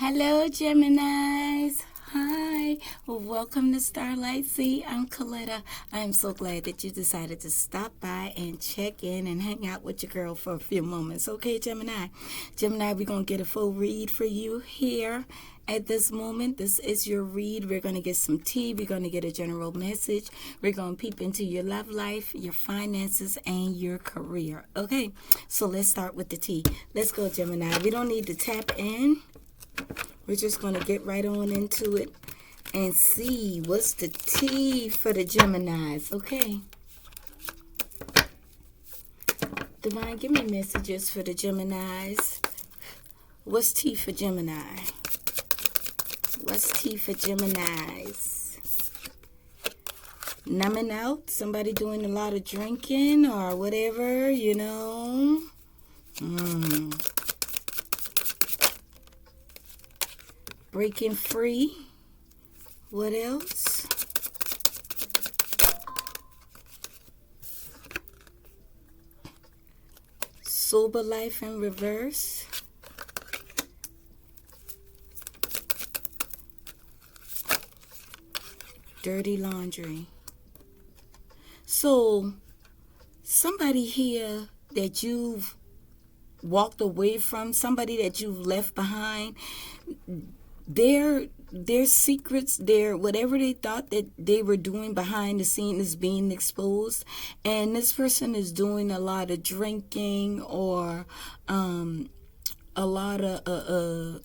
Hello, Geminis. Hi. Welcome to StarLight Cee. I'm Coletta. I am so glad that you decided to stop by and check in and hang out with your girl for a few moments. Okay, Gemini? Gemini, we're going to get a full read for you here at this moment. This is your read. We're going to get some tea. We're going to get a general message. We're going to peep into your love life, your finances, and your career. Okay, so let's start with the tea. Let's go, Gemini. We don't need to tap in. We're just going to get right on into it and see what's the tea for the Geminis, okay? Divine, give me messages for the Geminis. What's tea for Gemini? What's tea for Geminis? Numbing out? Somebody doing a lot of drinking or whatever, you know? Breaking free. What else? Sober life in reverse. Dirty laundry. So, somebody here that you've walked away from, somebody that you've left behind, their secrets, their whatever they thought that they were doing behind the scene is being exposed, and this person is doing a lot of drinking or a lot of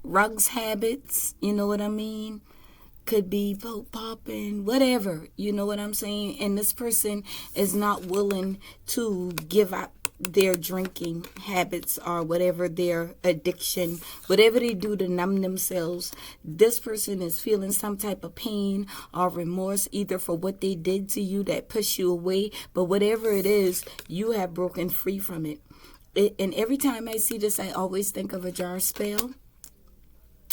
rugs habits, you know what I mean? Could be popping, whatever, you know what I'm saying? And this person is not willing to give up their drinking habits or whatever their addiction, whatever they do to numb themselves. This person is feeling some type of pain or remorse, either for what they did to you that pushed you away, but whatever it is, you have broken free from it. And every time I see this, I always think of a jar spell.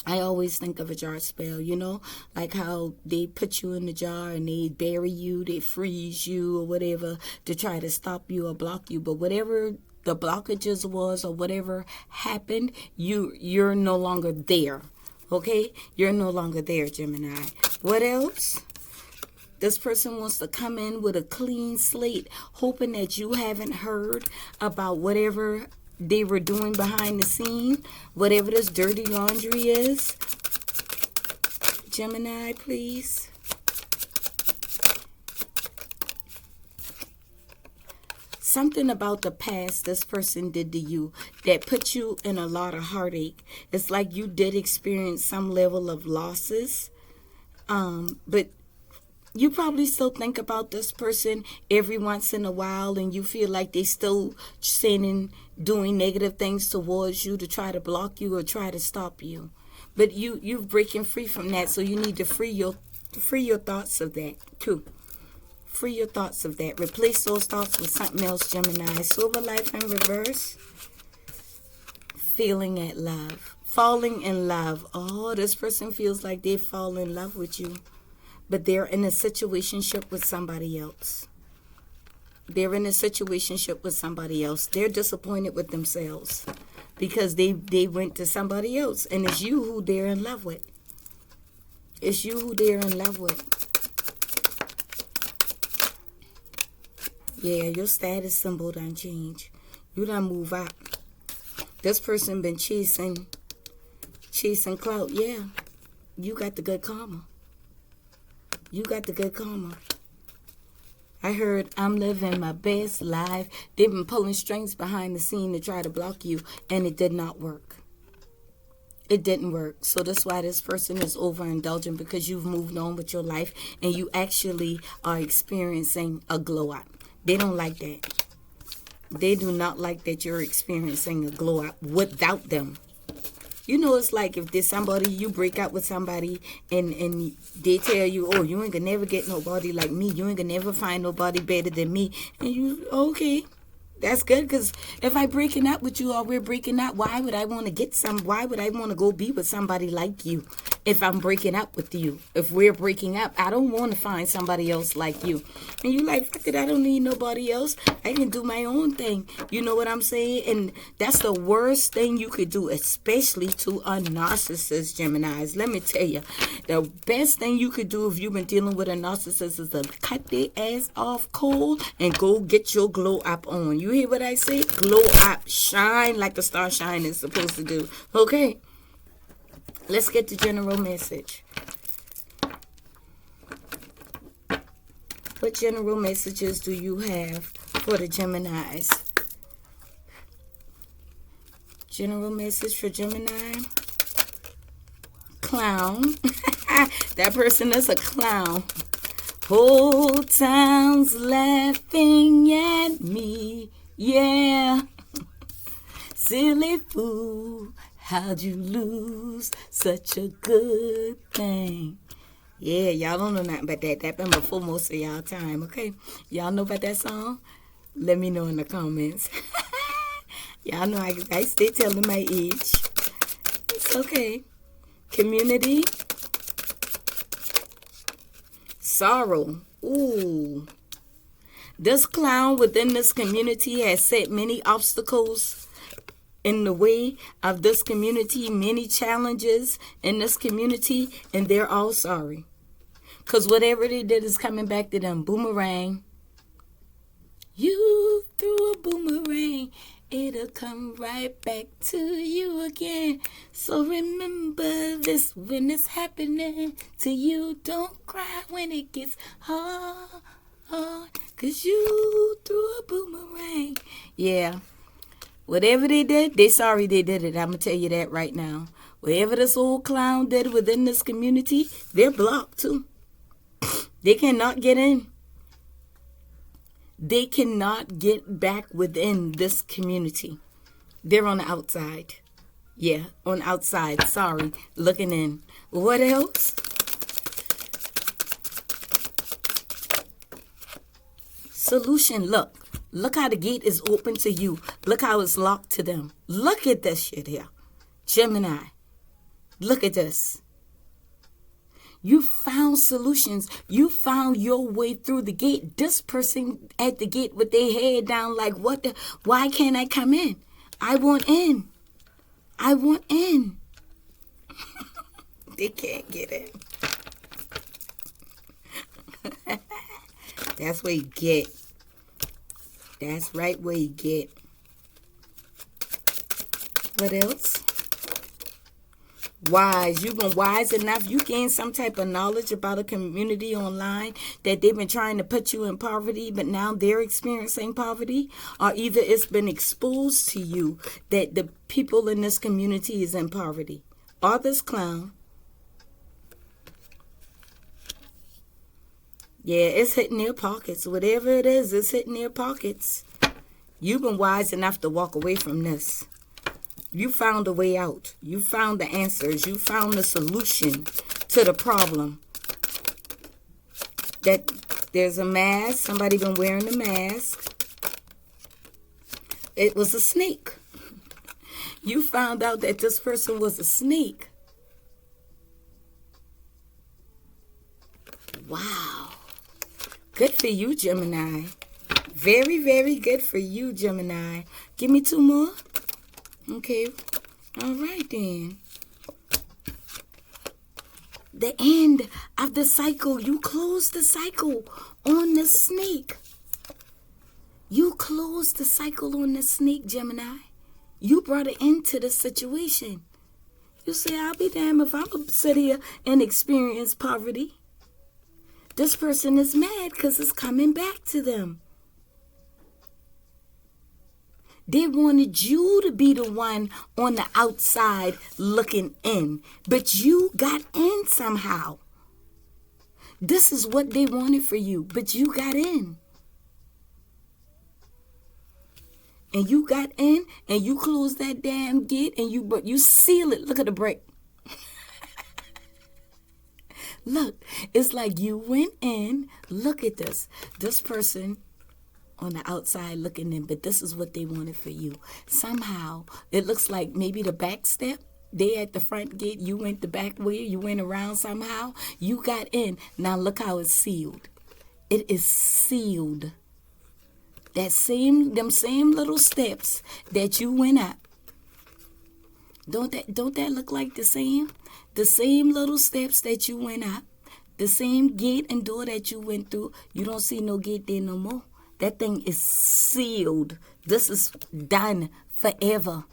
I always think of a jar spell, you know, like how they put you in the jar and they bury you, they freeze you or whatever to try to stop you or block you. But whatever the blockages was or whatever happened, you're no longer there, okay? You're no longer there, Gemini. What else? This person wants to come in with a clean slate, hoping that you haven't heard about whatever they were doing behind the scene, whatever this dirty laundry is. Gemini, please. Something about the past this person did to you that put you in a lot of heartache. It's like you did experience some level of losses, but you probably still think about this person every once in a while, and you feel like they still saying, doing negative things towards you to try to block you or try to stop you. But you're breaking free from that, so you need to free your thoughts of that too. Free your thoughts of that. Replace those thoughts with something else, Gemini. Silver life in reverse. Feeling at love. Falling in love. Oh, this person feels like they fall in love with you, but they're in a situationship with somebody else. They're in a situationship with somebody else. They're disappointed with themselves because they went to somebody else, and it's you who they're in love with. It's you who they're in love with. Yeah, your status symbol done change. You done move up. This person been chasing clout. Yeah, you got the good karma. You got the good karma. I heard, I'm living my best life. They've been pulling strings behind the scene to try to block you, and it did not work. It didn't work. So that's why this person is overindulgent, because you've moved on with your life and you actually are experiencing a glow up. They don't like that. They do not like that you're experiencing a glow up without them. You know, it's like if there's somebody, you break up with somebody and they tell you, oh, you ain't gonna never get nobody like me. You ain't gonna never find nobody better than me. And you, okay, that's good, because if I breaking up with you or we're breaking up, why would I want to get why would I want to go be with somebody like you? if I'm breaking up with you. If we're breaking up, I don't want to find somebody else like you. And you like, fuck it, I don't need nobody else. I can do my own thing. You know what I'm saying? And that's the worst thing you could do, especially to a narcissist, Geminis. Let me tell you, the best thing you could do if you've been dealing with a narcissist is to cut their ass off cold and go get your glow up on. You hear what I say? Glow up. Shine like the star shine is supposed to do. Okay? Let's get the general message. What general messages do you have for the Geminis? General message for Gemini. Clown. That person is a clown. Whole town's laughing at me. Yeah. Silly fool. How'd you lose such a good thing? Yeah, y'all don't know nothing about that. That been before most of y'all time, okay? Y'all know about that song? Let me know in the comments. Y'all know I stay telling my age. It's okay. Community. Sorrow. Ooh. This clown within this community has set many obstacles in the way of this community, many challenges in this community, and they're all sorry. Because whatever they did is coming back to them. Boomerang. You threw a boomerang, it'll come right back to you again. So remember this when it's happening to you. Don't cry when it gets hard, because you threw a boomerang. Yeah. Whatever they did, they sorry they did it. I'm going to tell you that right now. Whatever this old clown did within this community, they're blocked too. They cannot get in. They cannot get back within this community. They're on the outside. Yeah, on the outside. Sorry, looking in. What else? Solution, look. Look how the gate is open to you. Look how it's locked to them. Look at this shit here. Gemini. Look at this. You found solutions. You found your way through the gate. This person at the gate with their head down like, what the? Why can't I come in? I want in. I want in. They can't get in. That's what you get. That's right where you get. What else? Wise. You've been wise enough. You gained some type of knowledge about a community online that they've been trying to put you in poverty, but now they're experiencing poverty. Or either it's been exposed to you that the people in this community is in poverty. Or this clown. Yeah, it's hitting their pockets. Whatever it is, it's hitting their pockets. You've been wise enough to walk away from this. You found a way out. You found the answers. You found the solution to the problem. That there's a mask. Somebody been wearing a mask. It was a snake. You found out that this person was a snake. Wow. Good for you, Gemini. Very, very good for you, Gemini. Give me two more. Okay. All right, then. The end of the cycle. You closed the cycle on the snake. You closed the cycle on the snake, Gemini. You brought an end to the situation. You say, I'll be damned if I'm going to sit here and experience poverty. This person is mad because it's coming back to them. They wanted you to be the one on the outside looking in, but you got in somehow. This is what they wanted for you, but you got in. And you got in and you closed that damn gate and you seal it. Look at the break. Look, it's like you went in. Look at this. This person on the outside looking in, but this is what they wanted for you. Somehow, it looks like maybe the back step, They at the front gate, you went the back way, you went around somehow, you got in. Now look how it's sealed. It is sealed. Them same little steps that you went up. Don't that look like the same? The same little steps that you went up. The same gate and door that you went through. You don't see no gate there no more. That thing is sealed. This is done forever.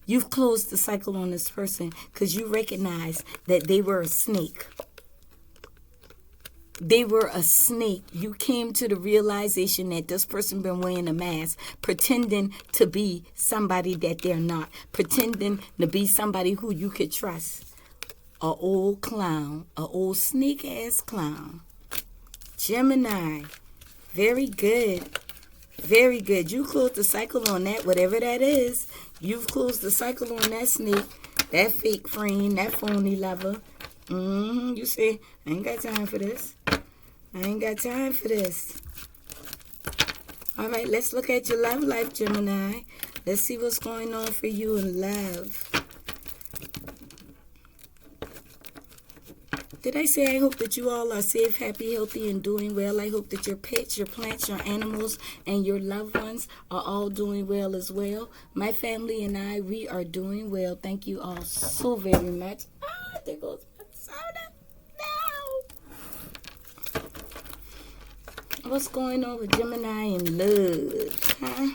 You've closed the cycle on this person because you recognize that they were a snake. They were a snake. You came to the realization that this person been wearing a mask, pretending to be somebody that they're not, pretending to be somebody who you could trust. A old clown, a old snake-ass clown. Gemini, very good. Very good. You closed the cycle on that, whatever that is. You've closed the cycle on that snake, that fake friend, that phony lover. You say, I ain't got time for this. I ain't got time for this. All right, let's look at your love life, Gemini. Let's see what's going on for you in love. Did I say I hope that you all are safe, happy, healthy, and doing well? I hope that your pets, your plants, your animals, and your loved ones are all doing well as well. My family and I, we are doing well. Thank you all so very much. There goes my soda. No. What's going on with Gemini in love? Huh?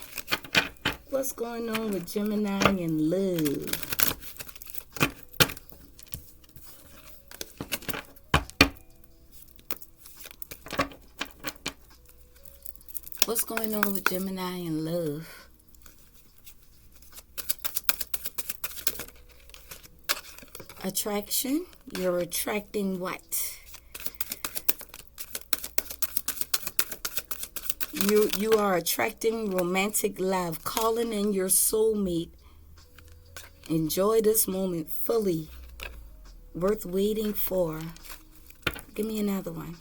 What's going on with Gemini in love? What's going on with Gemini in love? Attraction. You're attracting what? You are attracting romantic love, calling in your soulmate. Enjoy this moment fully. Worth waiting for. Give me another one.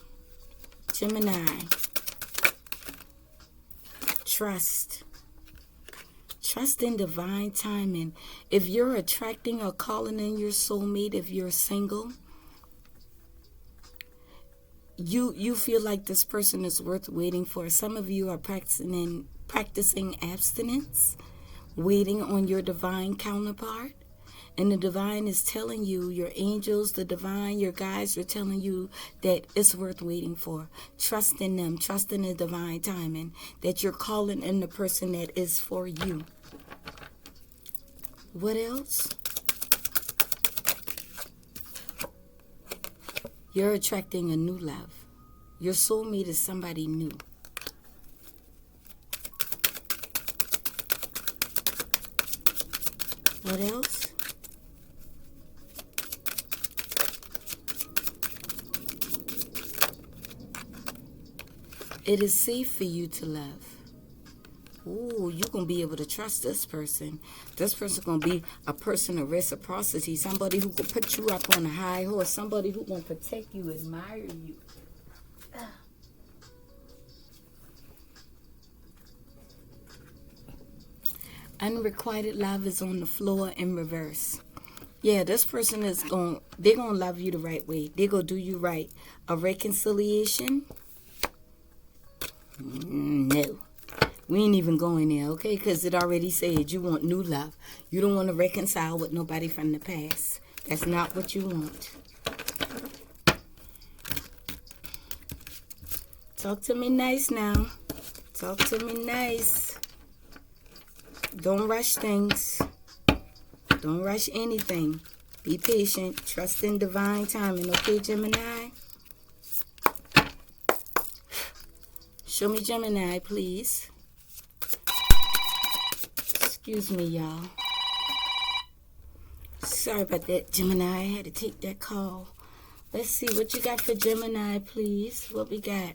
Gemini. Trust. Trust in divine timing. If you're attracting or calling in your soulmate, if you're single, you feel like this person is worth waiting for. Some of you are practicing abstinence, waiting on your divine counterpart. And the divine is telling you, your angels, the divine, your guides are telling you that it's worth waiting for. Trust in them. Trust in the divine timing. That you're calling in the person that is for you. What else? You're attracting a new love. Your soulmate is somebody new. What else? It is safe for you to love. Ooh, you're going to be able to trust this person. This person's going to be a person of reciprocity. Somebody who can put you up on a high horse. Somebody who going to protect you, admire you. Unrequited love is on the floor in reverse. Yeah, this person they're going to love you the right way. They're going to do you right. A reconciliation? No. We ain't even going there, okay? Because it already said you want new love. You don't want to reconcile with nobody from the past. That's not what you want. Talk to me nice now. Talk to me nice. Don't rush things. Don't rush anything. Be patient. Trust in divine timing, okay, Gemini? Show me Gemini, please. Excuse me, y'all. Sorry about that, Gemini. I had to take that call. Let's see what you got for Gemini, please. What we got?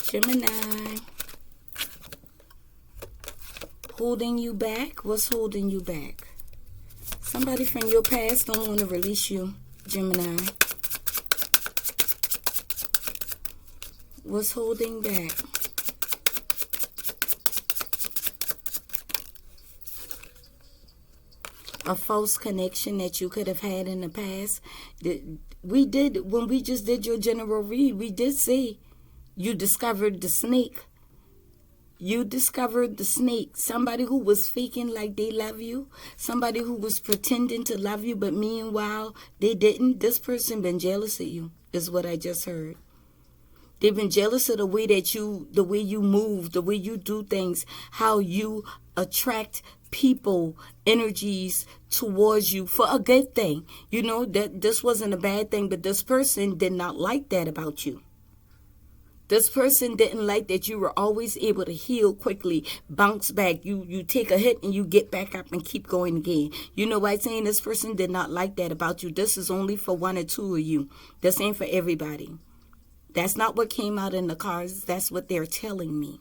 Gemini. Holding you back? What's holding you back? Somebody from your past don't want to release you, Gemini. What's holding back? a false connection that you could have had in the past. We did, when we just did your general read, we did say you discovered the snake. You discovered the snake. Somebody who was faking like they love you. Somebody who was pretending to love you, but meanwhile, they didn't. This person been jealous of you, is what I just heard. They've been jealous of the way you move, the way you do things, how you attract people, energies towards you for a good thing. You know, that this wasn't a bad thing, but this person did not like that about you. This person didn't like that you were always able to heal quickly, bounce back. You take a hit and you get back up and keep going again. You know why I'm saying this person did not like that about you? This is only for one or two of you. This ain't for everybody. That's not what came out in the cards. That's what they're telling me.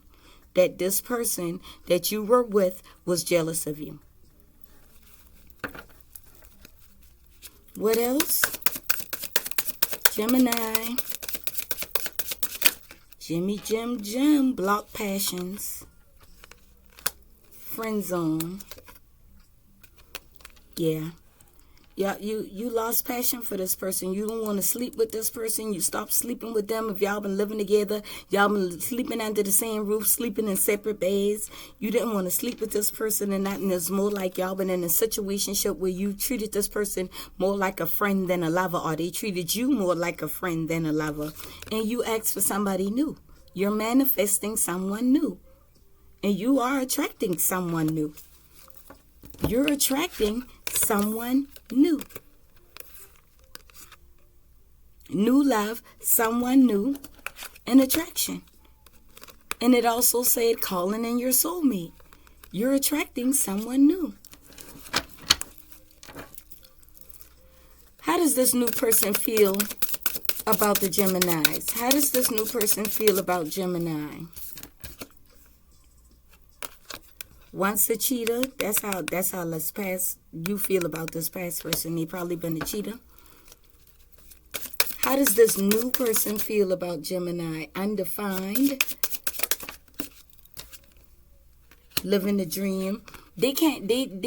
That this person that you were with was jealous of you. What else? Gemini. Jim, block passions. Friend zone. Yeah. Yeah, you lost passion for this person. You don't want to sleep with this person. You stopped sleeping with them. If y'all been living together, y'all been sleeping under the same roof, sleeping in separate beds. You didn't want to sleep with this person and not. And it's more like y'all been in a situationship where you treated this person more like a friend than a lover, or they treated you more like a friend than a lover. And you asked for somebody new. You're manifesting someone new. And you are attracting someone new. You're attracting someone new. New love, someone new, and attraction. And it also said calling in your soulmate. You're attracting someone new. How does this new person feel about the Geminis? How does this new person feel about Gemini? Once a cheater, that's how let's pass you feel about this past person. They probably been a cheater. How does this new person feel about Gemini? Undefined. Living the dream. They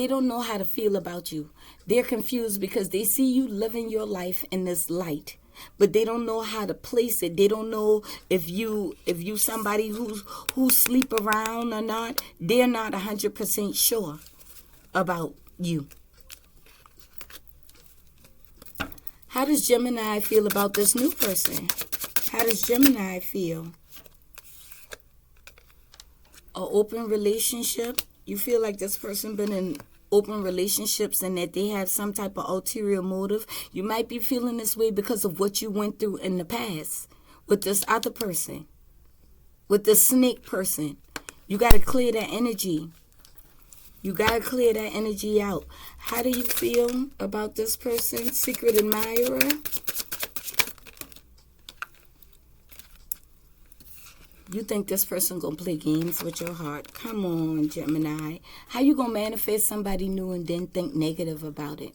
don't know how to feel about you. They're confused because they see you living your life in this light, but they don't know how to place it. They don't know if you somebody who sleep around or not. They're not 100% sure about you. How does Gemini feel about this new person? How does Gemini feel? An open relationship. You feel like this person been in open relationships and that they have some type of ulterior motive. You might be feeling this way because of what you went through in the past with this other person, with the snake person. You got to clear that energy. You got to clear that energy out. How do you feel about this person? Secret admirer. You think this person gonna play games with your heart? Come on, Gemini. How you gonna manifest somebody new and then think negative about it?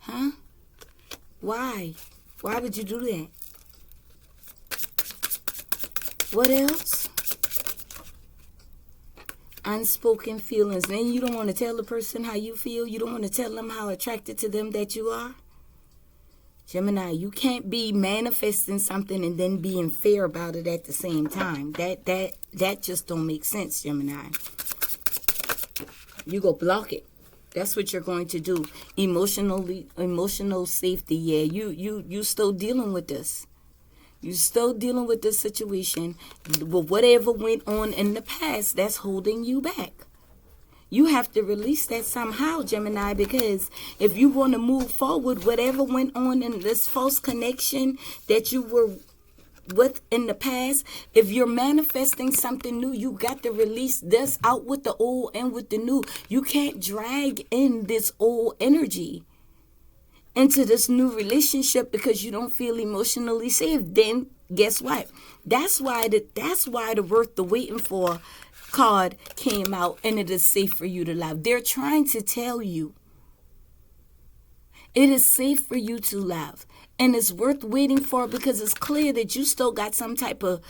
Huh? Why? Why would you do that? What else? Unspoken feelings. Then you don't want to tell the person how you feel. You don't want to tell them how attracted to them that you are. Gemini, you can't be manifesting something and then being fair about it at the same time. That just don't make sense, Gemini. You go block it. That's what you're going to do. Emotional safety. Yeah, you still dealing with this. You still dealing with this situation. With whatever went on in the past, that's holding you back. You have to release that somehow, Gemini, because if you want to move forward, whatever went on in this false connection that you were with in the past, if you're manifesting something new, you got to release this out with the old and with the new. You can't drag in this old energy into this new relationship because you don't feel emotionally safe. Then guess what? That's why the worth the waiting for card came out, and it is safe for you to love. They're trying to tell you it is safe for you to love. And it's worth waiting for because it's clear that you still got some type of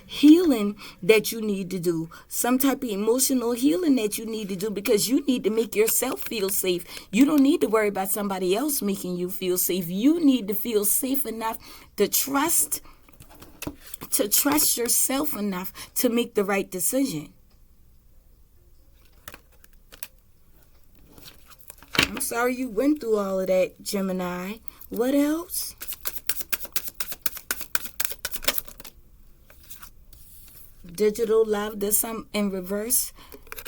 healing that you need to do. Some type of emotional healing that you need to do because you need to make yourself feel safe. You don't need to worry about somebody else making you feel safe. You need to feel safe enough to trust yourself enough to make the right decision. I'm sorry you went through all of that, Gemini. What else? Digital love, this some in reverse.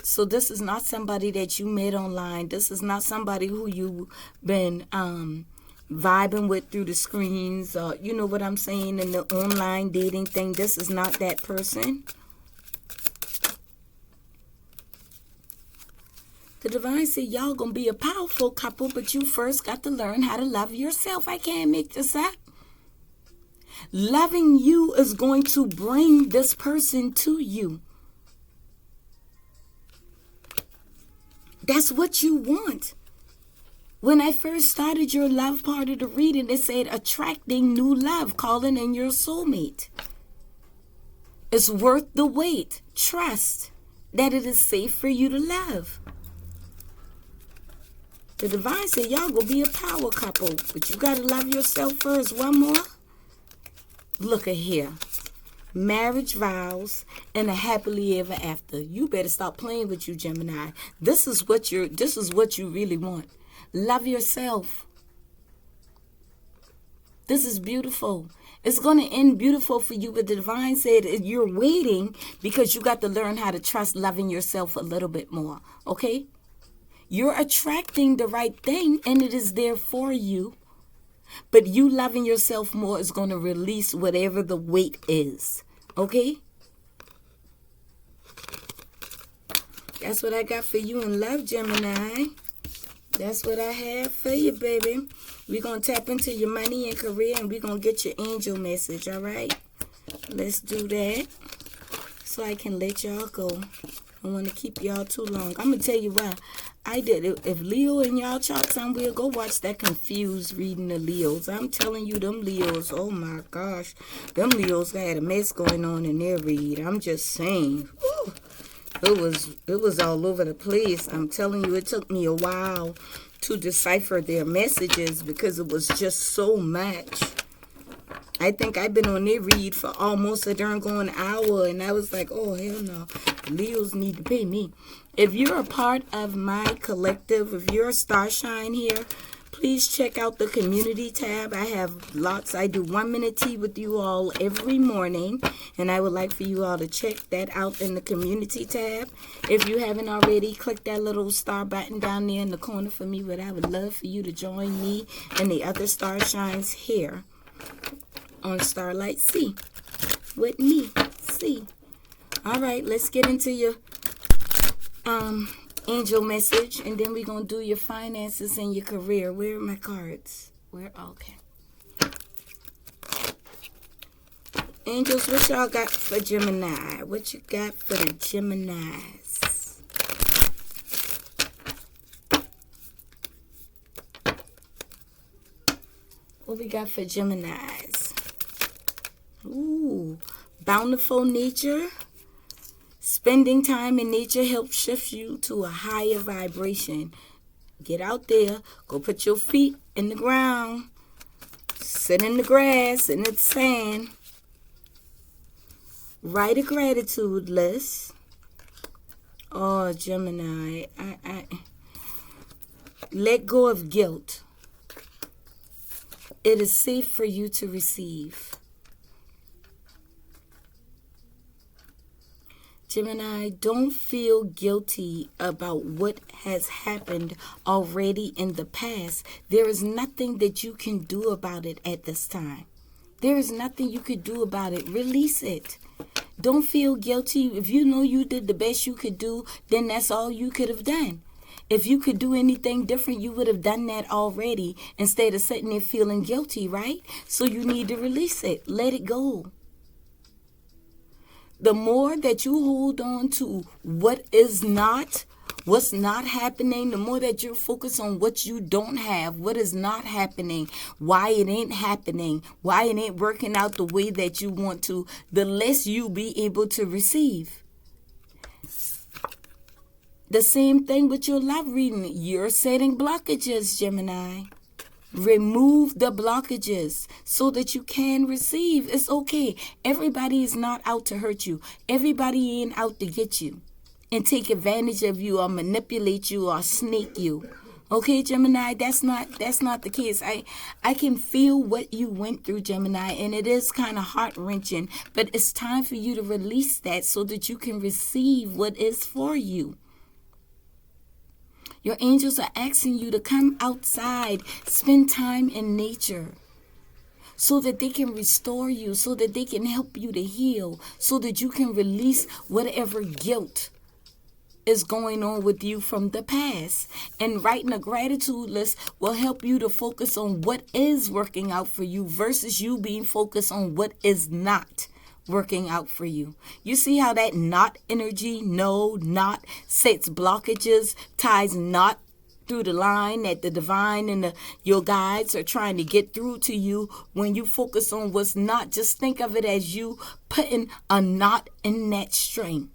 So this is not somebody that you met online. This is not somebody who you've been vibing with through the screens, or you know what I'm saying, in the online dating thing. This is not that person. The divine said y'all gonna be a powerful couple, but you first got to learn how to love yourself. I can't make this up. Loving you is going to bring this person to you. That's what you want. When I first started your love part of the reading, it said attracting new love, calling in your soulmate. It's worth the wait. Trust that it is safe for you to love. The divine said y'all gonna be a power couple, but you gotta love yourself first. One more. Look at here. Marriage vows and a happily ever after. You better stop playing with you, Gemini. This is what you really want. Love yourself. This is beautiful. It's going to end beautiful for you, but the divine said you're waiting because you got to learn how to trust loving yourself a little bit more, okay? You're attracting the right thing, and it is there for you. But you loving yourself more is going to release whatever the weight is, okay? That's what I got for you in love, Gemini. That's what I have for you, baby. We're going to tap into your money and career, and we're going to get your angel message, all right? Let's do that so I can let y'all go. I don't want to keep y'all too long. I'm going to tell you why. I did. If Leo in y'all chart somewhere, go watch that Confused reading the Leos. I'm telling you, them Leos, oh my gosh. Them Leos had a mess going on in their read. I'm just saying. Whew. It was all over the place. I'm telling you, it took me a while to decipher their messages because it was just so much. I think I've been on their read for almost a darn going hour, and I was like, oh, hell no. Leos need to pay me. If you're a part of my collective, if you're a starshine here, please check out the community tab. I have lots. I do 1 minute tea with you all every morning, and I would like for you all to check that out in the community tab. If you haven't already, click that little star button down there in the corner for me, but I would love for you to join me and the other starshines here on StarLight Cee with me, C. All right, let's get into your angel message, and then we're gonna do your finances and your career. Where are my cards? Where? Okay. Angels, what y'all got for Gemini? What you got for the Geminis? What we got for Geminis? Ooh, bountiful nature. Spending time in nature helps shift you to a higher vibration. Get out there. Go put your feet in the ground. Sit in the grass, in the sand. Write a gratitude list. Oh, Gemini. Let go of guilt. It is safe for you to receive. Gemini, don't feel guilty about what has happened already in the past. There is nothing that you can do about it at this time. There is nothing you could do about it. Release it. Don't feel guilty. If you know you did the best you could do, then that's all you could have done. If you could do anything different, you would have done that already instead of sitting there feeling guilty, right? So you need to release it. Let it go. The more that you hold on to what is not what's not happening, the more that you're focused on what you don't have, what is not happening, why it ain't happening, why it ain't working out the way that you want to, the less you be able to receive. The same thing with your love reading. You're setting blockages, Gemini. Remove the blockages so that you can receive. It's okay. Everybody is not out to hurt you. Everybody ain't out to get you and take advantage of you or manipulate you or snake you. Okay, Gemini, that's not the case. I can feel what you went through, Gemini, and it is kind of heart-wrenching, but it's time for you to release that so that you can receive what is for you. Your angels are asking you to come outside, spend time in nature, so that they can restore you, so that they can help you to heal, so that you can release whatever guilt is going on with you from the past. And writing a gratitude list will help you to focus on what is working out for you versus you being focused on what is not working out for you. You see how that not energy, not sets blockages, ties not through the line that the divine and your guides are trying to get through to you. When you focus on what's not, just think of it as you putting a knot in that string,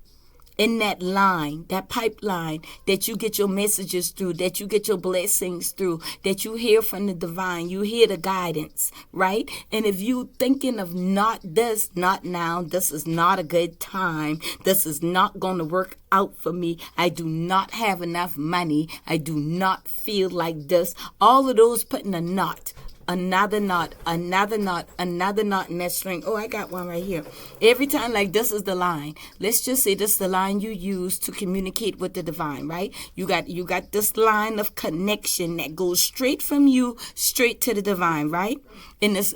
in that line, that pipeline that you get your messages through, that you get your blessings through, that you hear from the divine, you hear the guidance, right? And if you thinking of not this, not now, this is not a good time, this is not going to work out for me, I do not have enough money, I do not feel like this, all of those putting a knot. Another knot in that string. Oh, I got one right here. Every time, like, this is the line. Let's just say this is the line you use to communicate with the divine, right? You got this line of connection that goes straight from you, straight to the divine, right? And it's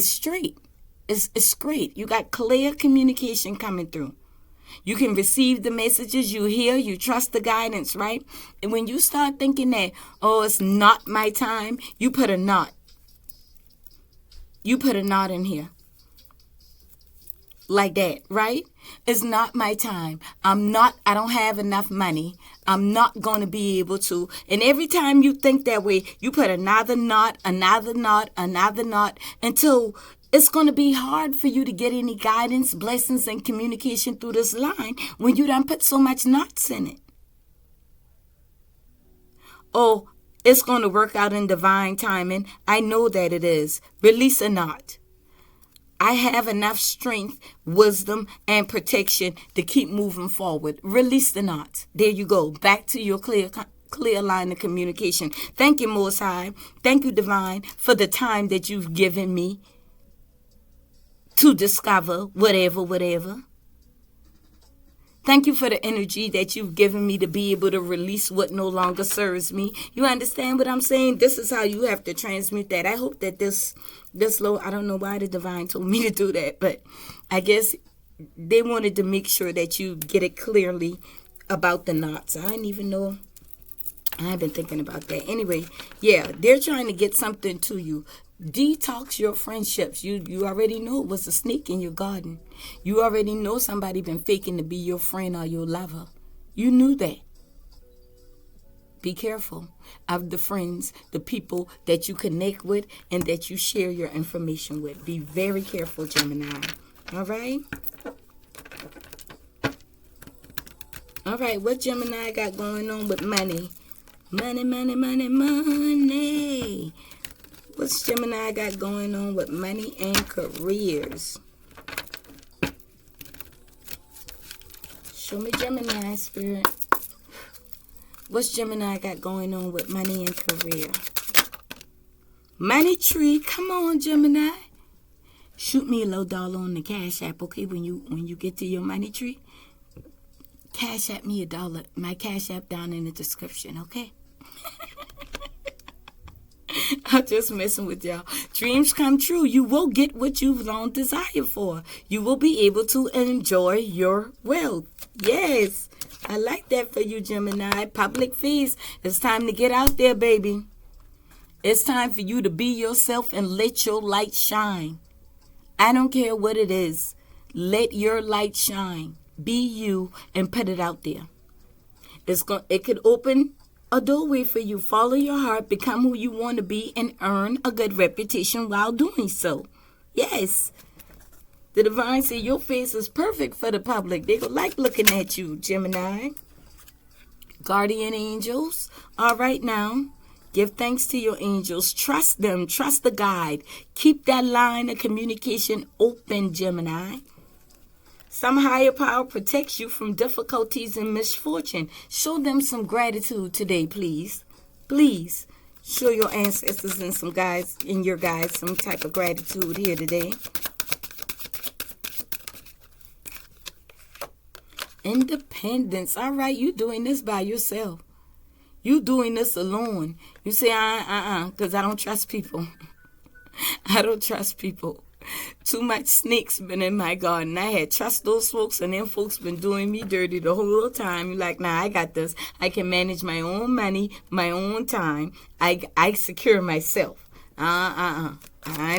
straight. It's great. You got clear communication coming through. You can receive the messages you hear. You trust the guidance, right? And when you start thinking that, oh, it's not my time, you put a knot. You put a knot in here. Like that, right? It's not my time. I don't have enough money. I'm not going to be able to. And every time you think that way, you put another knot, until it's going to be hard for you to get any guidance, blessings, and communication through this line when you done put so much knots in it. Oh, it's going to work out in divine timing. I know that it is. Release a knot. I have enough strength, wisdom, and protection to keep moving forward. Release the knot. There you go. Back to your clear line of communication. Thank you, Most High. Thank you, Divine, for the time that you've given me to discover whatever. Thank you for the energy that you've given me to be able to release what no longer serves me. You understand what I'm saying? This is how you have to transmute that. I hope that this low, I don't know why the divine told me to do that, but I guess they wanted to make sure that you get it clearly about the knots. I didn't even know. I've been thinking about that. Anyway, yeah, they're trying to get something to you. Detox your friendships. You already know it was a snake in your garden. You already know somebody been faking to be your friend or your lover. You knew that. Be careful of the friends, the people that you connect with and that you share your information with. Be very careful, Gemini. All right? All right, what Gemini got going on with money? Money. What's Gemini got going on with money and careers? Show me Gemini, Spirit. What's Gemini got going on with money and career? Money tree. Come on, Gemini. Shoot me a low dollar on the Cash App, okay? When you get to your money tree, Cash App me $1. My Cash App down in the description, okay? I'm just messing with y'all. Dreams come true. You will get what you've long desired for. You will be able to enjoy your wealth. Yes, I like that for you, Gemini. Public feast. It's time to get out there, baby. It's time for you to be yourself and let your light shine. I don't care what it is. Let your light shine. Be you and put it out there. It could open a doorway for you. Follow your heart, become who you want to be, and earn a good reputation while doing so. Yes. The divine said your face is perfect for the public. They gonna like looking at you, Gemini. Guardian angels. All right now. Give thanks to your angels. Trust them. Trust the guide. Keep that line of communication open, Gemini. Some higher power protects you from difficulties and misfortune. Show them some gratitude today, please. Please. Show your ancestors and some guys and your guys some type of gratitude here today. Independence. All right, you doing this by yourself. You doing this alone. You say, because I don't trust people. I don't trust people. Too much snakes been in my garden. I had trust those folks, and them folks been doing me dirty the whole time. You're like, nah, I got this. I can manage my own money, my own time. I secure myself. I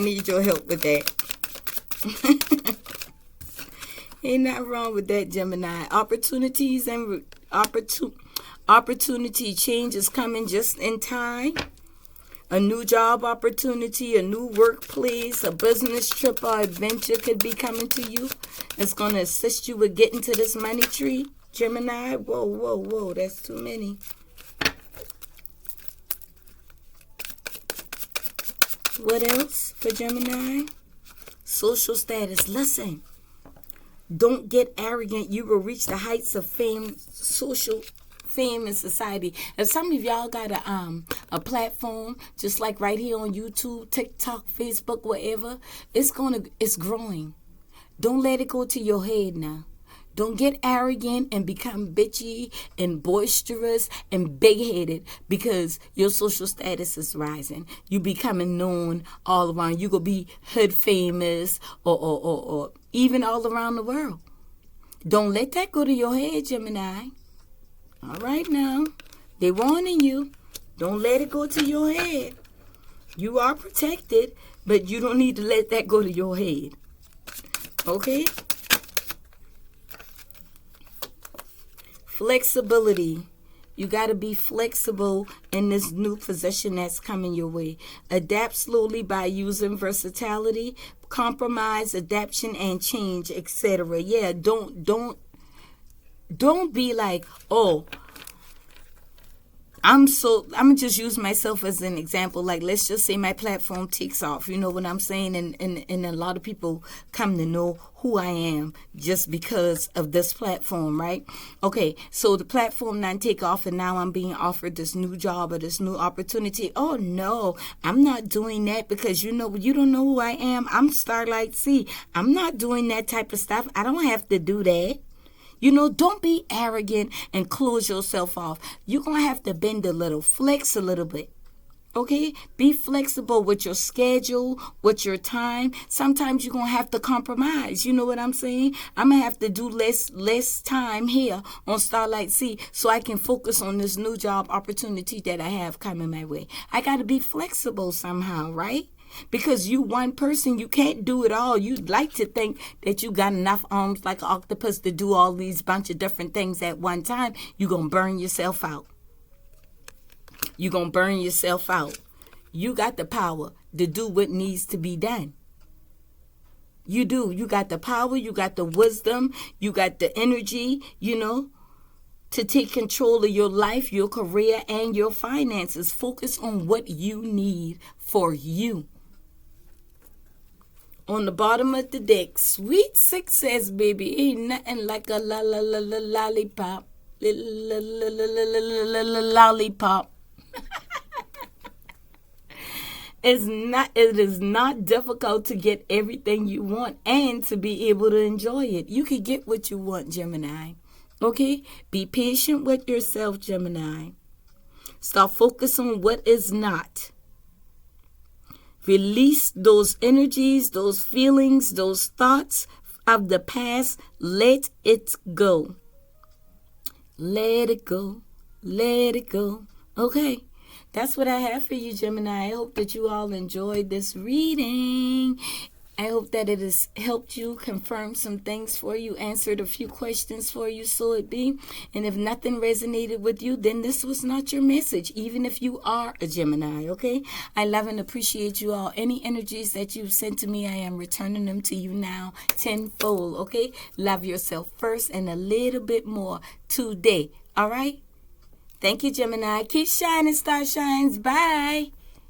need your help with that. Ain't nothing wrong with that, Gemini. Opportunities and opportunity change is coming just in time. A new job opportunity, a new workplace, a business trip or adventure could be coming to you. It's going to assist you with getting to this money tree, Gemini. Whoa, whoa, whoa, that's too many. What else for Gemini? Social status. Listen, don't get arrogant. You will reach the heights of fame, social fame in society. If some of y'all got a platform, just like right here on YouTube, TikTok, Facebook, whatever, it's growing. Don't let it go to your head now. Don't get arrogant and become bitchy and boisterous and big-headed because your social status is rising. You becoming known all around. You gonna be hood famous or even all around the world. Don't let that go to your head, Gemini. All right now. They warning you. Don't let it go to your head. You are protected, but you don't need to let that go to your head. Okay? Flexibility. You got to be flexible in this new position that's coming your way. Adapt slowly by using versatility, compromise, adaptation, and change, etc. Yeah, don't be like, oh, I'm gonna just use myself as an example. Like, let's just say my platform takes off. You know what I'm saying? And a lot of people come to know who I am just because of this platform, right? Okay, so the platform now take off, and now I'm being offered this new job or this new opportunity. Oh no, I'm not doing that because you don't know who I am. I'm StarLight Cee. I'm not doing that type of stuff. I don't have to do that. Don't be arrogant and close yourself off. You're going to have to bend a little, flex a little bit. Okay? Be flexible with your schedule, with your time. Sometimes you're going to have to compromise. You know what I'm saying? I'm going to have to do less time here on StarLight Cee so I can focus on this new job opportunity that I have coming my way. I got to be flexible somehow, right? Because you one person, you can't do it all. You'd like to think that you got enough arms like an octopus to do all these bunch of different things at one time. You're going to burn yourself out. You're going to burn yourself out. You got the power to do what needs to be done. You do. You got the power. You got the wisdom. You got the energy, to take control of your life, your career, and your finances. Focus on what you need for you. On the bottom of the deck, sweet success, baby. Ain't nothing like a lollipop. Lollipop. It is not difficult to get everything you want and to be able to enjoy it. You can get what you want, Gemini. Okay? Be patient with yourself, Gemini. Start focus on what is not. Release those energies, those feelings, those thoughts of the past. Let it go. Let it go. Let it go. Okay. That's what I have for you, Gemini. I hope that you all enjoyed this reading. I hope that it has helped you, confirm some things for you, answered a few questions for you, so it be. And if nothing resonated with you, then this was not your message, even if you are a Gemini, okay? I love and appreciate you all. Any energies that you've sent to me, I am returning them to you now tenfold, okay? Love yourself first and a little bit more today, all right? Thank you, Gemini. Keep shining, star shines. Bye.